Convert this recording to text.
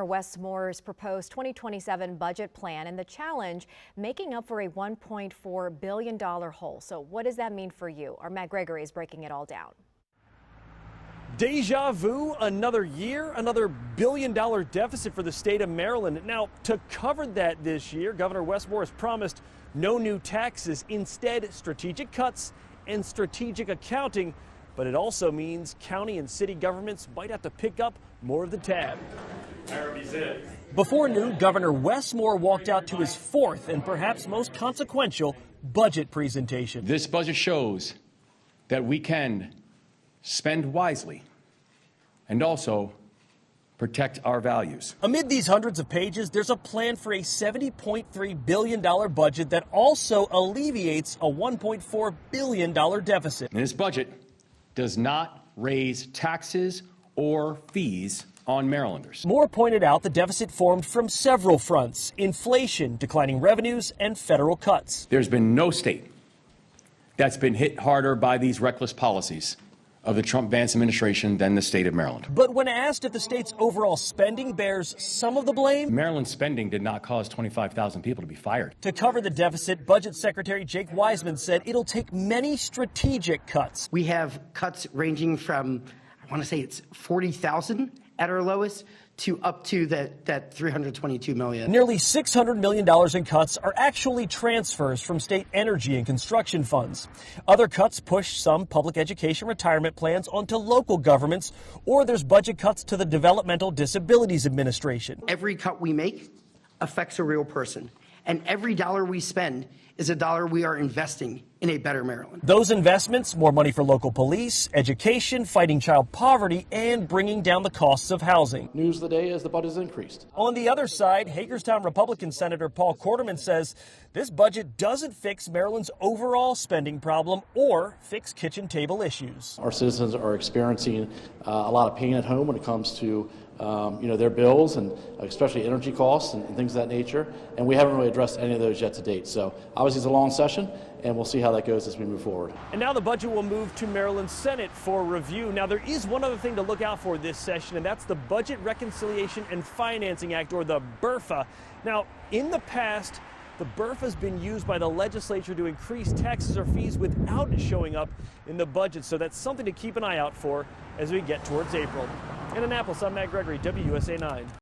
Westmore's proposed 2027 budget plan and the challenge making up for a $1.4 billion hole. So what does that mean for you? Our Matt Gregory is breaking it all down. Deja vu, another year, another billion-dollar deficit for the state of Maryland. Now, to cover that this year, Governor Westmore has promised no new taxes, instead strategic cuts and strategic accounting. But it also means county and city governments might have to pick up more of the tab. Before noon, Governor Westmore walked out to his fourth and perhaps most consequential budget presentation. This budget shows that we can spend wisely and also protect our values. Amid these hundreds of pages, there's a plan for a $70.3 billion budget that also alleviates a $1.4 billion deficit. And this budget does not raise taxes or fees on Marylanders. Moore pointed out the deficit formed from several fronts: inflation, declining revenues, and federal cuts. There's been no state that's been hit harder by these reckless policies of the Trump-Vance administration than the state of Maryland. But when asked if the state's overall spending bears some of the blame, Maryland's spending did not cause 25,000 people to be fired. To cover the deficit, Budget Secretary Jake Wiseman said it'll take many strategic cuts. We have cuts ranging from, I want to say it's 40,000 at our lowest, to up to that $322 million. Nearly $600 million in cuts are actually transfers from state energy and construction funds. Other cuts push some public education retirement plans onto local governments, or there's budget cuts to the Developmental Disabilities Administration. Every cut we make affects a real person, and every dollar we spend is a dollar we are investing in a better Maryland. Those investments, more money for local police, education, fighting child poverty, and bringing down the costs of housing. News of the day as the budget is increased. On the other side, Hagerstown Republican Senator Paul Quarterman says this budget doesn't fix Maryland's overall spending problem or fix kitchen table issues. Our citizens are experiencing a lot of pain at home when it comes to their bills, and especially energy costs and things of that nature. And we haven't really addressed any of those yet to date. So obviously it's a long session, and we'll see how that goes as we move forward. And now the budget will move to Maryland Senate for review. Now there is one other thing to look out for this session, and that's the Budget Reconciliation and Financing Act, or the BRFA. Now, in the past, the BRFA has been used by the legislature to increase taxes or fees without it showing up in the budget. So that's something to keep an eye out for as we get towards April. In Annapolis, I'm Matt Gregory, WUSA 9.